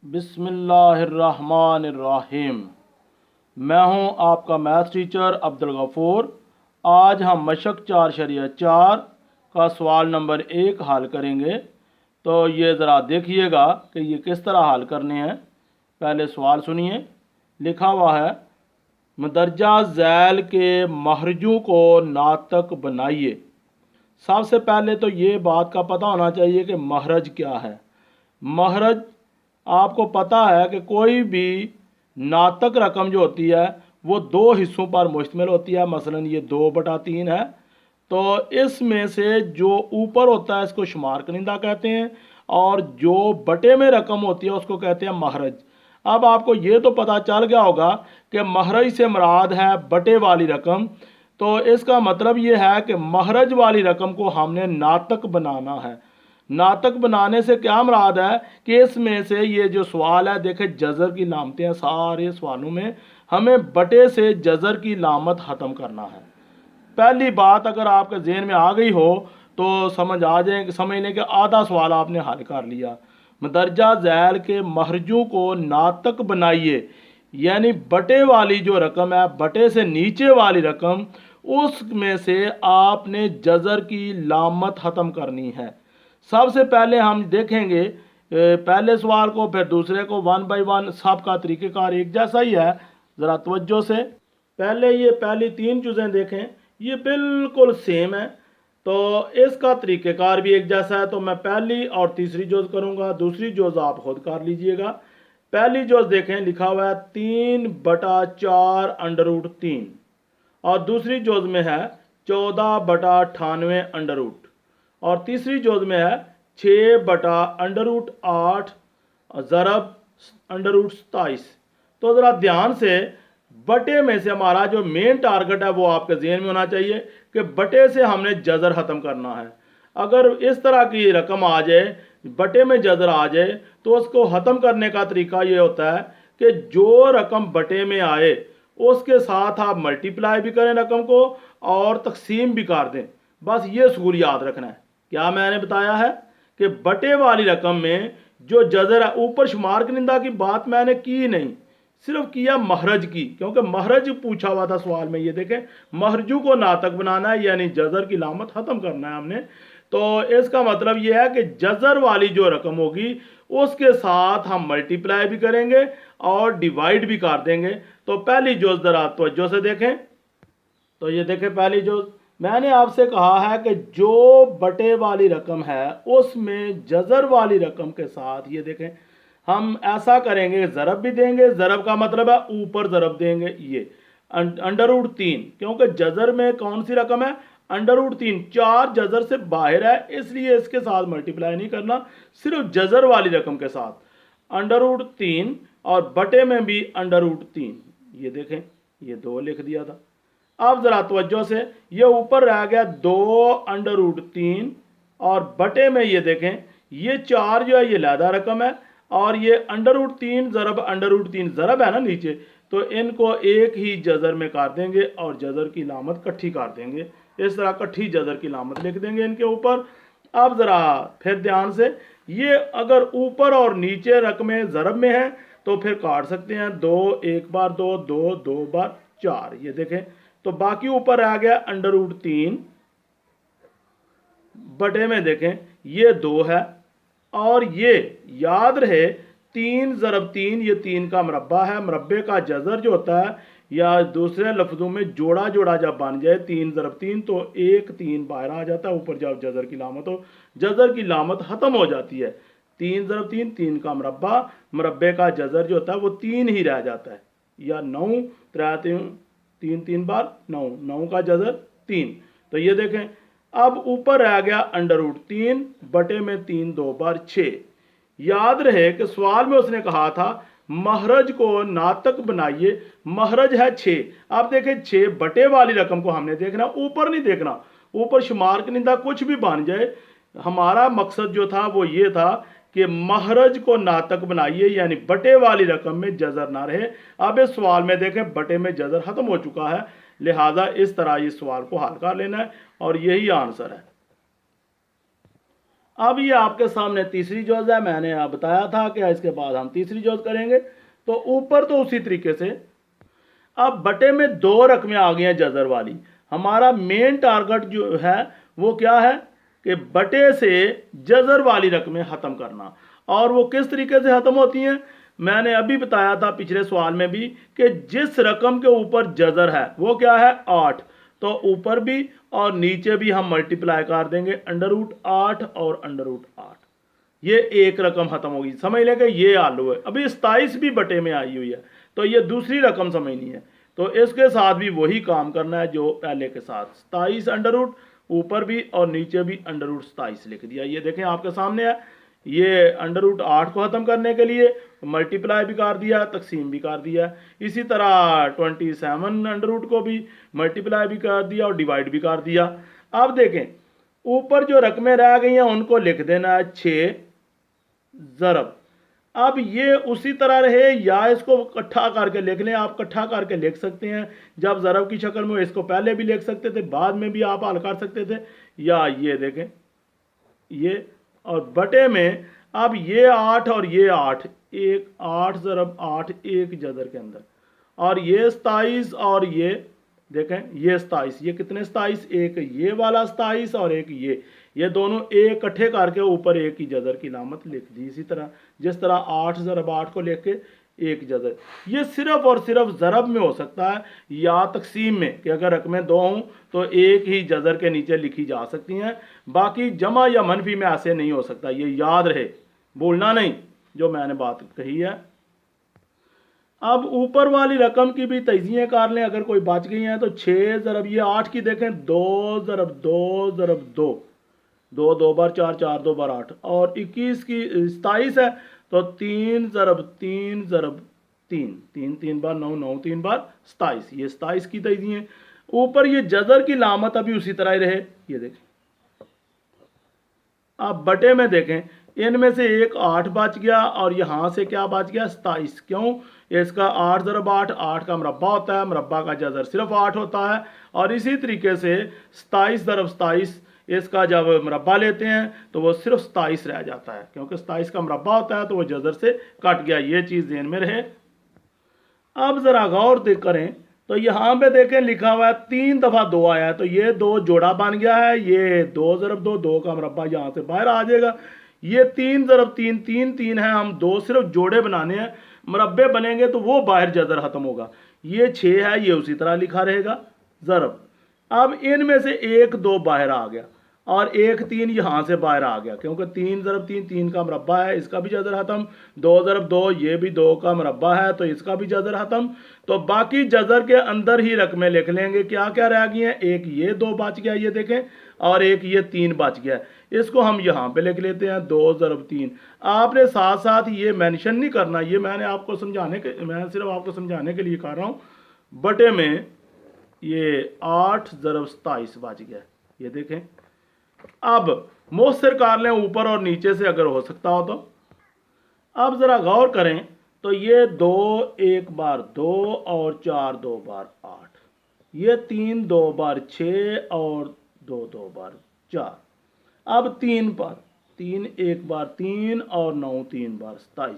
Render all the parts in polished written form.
बिस्मिल्लाहिर्रहमानिर्रहीम। मैं हूं आपका मैथ टीचर अब्दुल गफूर। आज हम मशक 4 का सवाल नंबर 1 हल करेंगे। तो ये ज़रा देखिएगा कि ये किस तरह हल करने हैं। पहले सवाल सुनिए। लिखा हुआ है, मदरजा झैल के महरजों को नातक बनाइए। सबसे पहले तो ये बात का पता होना चाहिए कि महरज क्या है। महरज आपको पता है कि कोई भी नातक रकम जो होती है वो दो हिस्सों पर मुश्तमिल होती है। मसलन ये 2/3 है, तो इसमें से जो ऊपर होता है इसको शुमार कनिंदा कहते हैं, और जो बटे में रकम होती है उसको कहते हैं महरज। अब आपको ये तो पता चल गया होगा कि महरज से मुराद है बटे वाली रकम। तो इसका मतलब ये है कि महरज वाली रकम को हमने नातक बनाना है। नातक बनाने से क्या मुराद है कि इसमें से ये जो सवाल है, देखे जज़र की लामतें हैं सारे सवालों में, हमें बटे से जज़र की लामत ख़त्म करना है। पहली बात अगर आपके जहन में आ गई हो तो समझ लें कि आधा सवाल आपने हल कर लिया। मदरजा झैल के महरजों को नातक बनाइए, यानी बटे वाली जो रकम है, बटे से नीचे वाली रकम, उसमें से आपने जज़र की लामत ख़त्म करनी है। सबसे पहले हम देखेंगे पहले सवाल को, फिर दूसरे को, 1 बाई 1। सबका तरीक़ेकार एक जैसा ही है, ज़रा तवज्जो से। पहले ये पहली 3 चीज़ें देखें, ये बिल्कुल सेम है, तो इसका तरीक़ेकार भी एक जैसा है। तो मैं पहली और तीसरी जोज़ करूँगा, दूसरी जोज़ आप खुद कर लीजिएगा। पहली जोज़ देखें, लिखा हुआ है 3/4 √3, और दूसरी जोज़ में है 14/98 अंडर रूट, और तीसरी जोज़ में है 6/√8 ज़रब √27। तो ज़रा ध्यान से, बटे में से हमारा जो मेन टारगेट है वो आपके जहन में होना चाहिए कि बटे से हमने जज़र ख़त्म करना है। अगर इस तरह की रकम आ जाए, बटे में जज़र आ जाए, तो उसको ख़त्म करने का तरीका ये होता है कि जो रकम बटे में आए उसके साथ आप मल्टीप्लाई भी करें रकम को, और तकसीम भी कर दें। बस ये सूल याद रखना है। क्या मैंने बताया है कि बटे वाली रकम में जो जज़र है, ऊपर शुमार कनिंदा की बात मैंने की नहीं, सिर्फ किया महरज की, क्योंकि महरज पूछा हुआ था सवाल में। ये देखें, महरजू को नातक बनाना है, यानी जज़र की लामत ख़त्म करना है हमने। तो इसका मतलब ये है कि जज़र वाली जो रकम होगी उसके साथ हम मल्टीप्लाई भी करेंगे और डिवाइड भी कर देंगे। तो पहली जोज़ ज़रा तवज्जो से देखें। तो ये देखें, पहली जोज़ मैंने आपसे कहा है कि जो बटे वाली रकम है उसमें जज़र वाली रकम के साथ, ये देखें, हम ऐसा करेंगे, ज़रब भी देंगे। ज़रब का मतलब है ऊपर ज़रब देंगे, ये √3, क्योंकि जज़र में कौन सी रकम है, √3। 4 जज़र से बाहर है, इसलिए इसके साथ मल्टीप्लाई नहीं करना, सिर्फ जज़र वाली रकम के साथ √3, और बटे में भी √3। ये देखें, ये 2 लिख दिया था। अब ज़रा तवज्जो से, ये ऊपर रह गया 2 √3, और बटे में ये देखें, ये 4 जो है ये लैदा रकम है, और ये √3 ज़रब √3 ज़रब है ना नीचे, तो इनको एक ही जज़र में कर देंगे और जज़र की लामत इकट्ठी कर देंगे। इस तरह इकट्ठी जज़र की लामत लिख देंगे इनके ऊपर। अब ज़रा फिर ध्यान से, ये अगर ऊपर और नीचे रकमें ज़रब में हैं तो फिर काट सकते हैं, 2 1 बार 2, 2 2 बार 4। ये देखें, तो बाकी ऊपर आ गया √3, बटे में देखें ये 2 है, और ये याद रहे 3 ज़रब 3, ये 3 का मरबा है। मरबे का जज़र जो होता है, या दूसरे लफ्ज़ों में जोड़ा जोड़ा जब बन जाए 3 ज़रब 3, तो 1 3 बाहर आ जाता है, ऊपर जब जज़र की लामत हो, जज़र की लामत ख़त्म हो जाती है। 3 ज़रब 3, 3 का मरबा, मरबे का जज़र जो होता है वो 3 ही रह जाता है, या 9 3 3 बार 9, 9 का जज़र 3। तो ये देखें, अब ऊपर रह गया √3, बटे में 3 2 बार 6। याद रहे कि सवाल में उसने कहा था महरज को नातक बनाइए, महरज है 6। आप देखें 6 बटे वाली रकम को हमने देखना, ऊपर नहीं देखना। ऊपर शुमार कनिंदा कुछ भी बन जाए, हमारा मकसद जो था वो ये था कि महरज को नातक बनाइए, यानी बटे वाली रकम में जज़र ना रहे। अब इस सवाल में देखें बटे में जज़र ख़त्म हो चुका है, लिहाजा इस तरह इस सवाल को हल कर लेना है, और यही आंसर है। अब ये आपके सामने तीसरी जोज है, मैंने आप बताया था कि इसके बाद हम तीसरी जोज करेंगे। तो ऊपर तो उसी तरीके से, अब बटे में 2 रकमें आ गई हैं जजर वाली। हमारा मेन टारगेट जो है वो क्या है कि बटे से जजर वाली रकमें ख़त्म करना। और वो किस तरीके से ख़त्म होती हैं, मैंने अभी बताया था पिछले सवाल में भी कि जिस रकम के ऊपर जजर है वो क्या है 8, तो ऊपर भी और नीचे भी हम मल्टीप्लाई कर देंगे √8 और √8। ये एक रकम खत्म होगी, समझ लें कि ये आलू है। अभी 27 भी बटे में आई हुई है, तो ये दूसरी रकम समझनी है। तो इसके साथ भी वही काम करना है जो पहले के साथ, 27 अंडर ऊपर भी और नीचे भी √27 लिख दिया। ये देखें आपके सामने है। ये √8 को ख़त्म करने के लिए मल्टीप्लाई भी कर दिया, तकसीम भी कर दिया। इसी तरह 27 अंडर को भी मल्टीप्लाई भी कर दिया और डिवाइड भी कर दिया। अब देखें ऊपर जो रकमें रह गई हैं उनको लिख देना है 6 ज़रब। अब ये उसी तरह रहे या इसको इकट्ठा करके लिख लें, आप इकट्ठा करके लिख सकते हैं जब ज़रब की शक्ल में, इसको पहले भी लिख सकते थे, बाद में भी आप हल कर सकते थे। या ये देखें ये, और बटे में अब ये 8 और ये 8, एक 8 ज़रब 8 एक जदर के अंदर, और ये 27 और ये देखें ये 27, ये कितने 27, एक ये वाला 27 और एक ये दोनों एक इकट्ठे करके ऊपर एक ही जदर की लामत लिख दी। इसी तरह जिस तरह 8 ज़रब 8 को लिख के एक जदर। ये सिर्फ और सिर्फ ज़रब में हो सकता है या तकसीम में, कि अगर रकमें 2 हों तो एक ही जदर के नीचे लिखी जा सकती हैं। बाकी जमा या मनफी में ऐसे नहीं हो सकता, ये याद रहे, भूलना नहीं जो मैंने बात कही है। अब ऊपर वाली रकम की भी तजिए कर लें, अगर कोई बच गई हैं तो 6 ज़रब ये 8 की देखें 2 ज़रब 2 ज़रब 2, 2 2 बार 4, 4 2 बार 8, और 21 की 27 है तो 3 ज़रब 3 ज़रब 3, 3 3 बार 9, 9 3 बार 27, ये 27 की तजिए। ऊपर ये जजर की लामत अभी उसी तरह ही रहे, ये देखें। अब बटे में देखें इनमें से एक 8 बच गया और यहाँ से क्या बच गया 27। क्यों, इसका 8 ज़रब 8, 8 का मुरब्बा होता है, मुरब्बा का जज़र सिर्फ 8 होता है। और इसी तरीके से 27 ज़रब 27, इसका जब मुरब्बा लेते हैं तो वो सिर्फ 27 रह जाता है, क्योंकि 27 का मुरब्बा होता है तो वो जज़र से कट गया। ये चीज़ ध्यान में रहे। अब ज़रा गौर करें तो यहाँ पे देखें लिखा हुआ है 3 दफ़ा 2 आया है, तो ये 2 जोड़ा बन गया है। ये 2 ज़रब 2, 2 का मुरब्बा यहाँ से बाहर आ जाएगा। ये 3 ज़रब 3, 3 3 है, हम 2 सिर्फ जोड़े बनाने हैं, मुरब्बे बनेंगे तो वो बाहर जज़र ख़त्म होगा। ये 6 है, ये उसी तरह लिखा रहेगा ज़रब। अब इनमें से एक 2 बाहर आ गया और एक 3 यहाँ से बाहर आ गया, क्योंकि 3 ज़रब 3, 3 का मुरब्बा है, इसका भी जज़र ख़त्म। 2 ज़रब 2, ये भी 2 का मुरब्बा है तो इसका भी जज़र ख़त्म। तो बाकी जज़र के अंदर ही रकमें लिख लेंगे। क्या क्या रह गई हैं, एक ये 2 बच गया, ये देखें, और एक ये 3 बच गया। इसको हम यहाँ पे लिख लेते हैं 2 ज़रब 3। आपने साथ साथ ये मेंशन नहीं करना, ये मैंने आपको समझाने के, मैं सिर्फ आपको समझाने के लिए कर रहा हूँ। बटे में ये 8 ज़रब 27 बच गया, ये देखें। अब मुख्तसर कर लें ऊपर और नीचे से अगर हो सकता हो तो। अब ज़रा गौर करें तो ये 2 1 बार 2 और 4 2 बार 8, ये 3 2 बार 6 और 2 2 बार 4। अब 3 पर 3 1 बार 3 और 9 3 बार 27,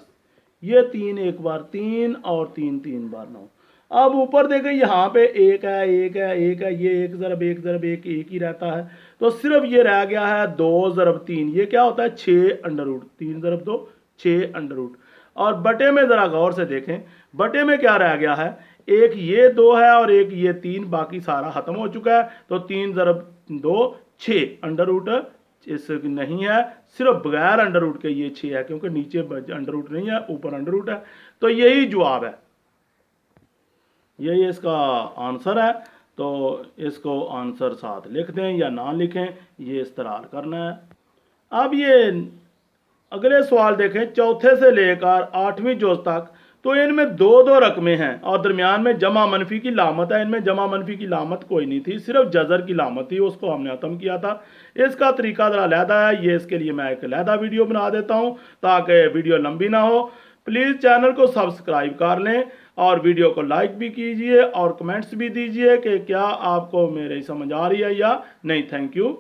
ये 3 1 बार 3 और 3 3 बार 9। अब ऊपर देखें यहाँ पे एक है, एक है, एक है, ये 1 ज़रब 1 ज़रब 1 एक ही रहता है, तो सिर्फ ये रह गया है 2 ज़रब 3। ये क्या होता है 6 अंडर रूट, 3 ज़रब 2 6 अंडर रूट। और बटे में ज़रा गौर से देखें, बटे में क्या रह गया है, एक ये 2 है और एक ये 3, बाकी सारा ख़त्म हो चुका है। तो 3 ज़रब 2 6 अंडर रूट इस नहीं है, सिर्फ बगैर अंडर रूट के ये 6 है, क्योंकि नीचे अंडर रूट नहीं है, ऊपर अंडर रूट है। तो यही जवाब है, यही इसका आंसर है। तो इसको आंसर साथ लिख दें या ना लिखें, ये इस तरह करना है। अब ये अगले सवाल देखें, चौथे से लेकर 8वीं जोज तक, तो इनमें 2 रकमें हैं और दरमियान में जमा मनफी की लामत है। इनमें जमा मनफी की लामत कोई नहीं थी, सिर्फ जज़र की लामत थी, उसको हमने ख़त्म किया था। इसका तरीका ज़रा अलहदा है, ये इसके लिए मैं एक अलहदा वीडियो बना देता हूँ ताकि वीडियो लंबी ना हो। प्लीज़ चैनल को सब्सक्राइब कर लें और वीडियो को लाइक भी कीजिए और कमेंट्स भी दीजिए कि क्या आपको मेरी समझ आ रही है या नहीं। Thank you.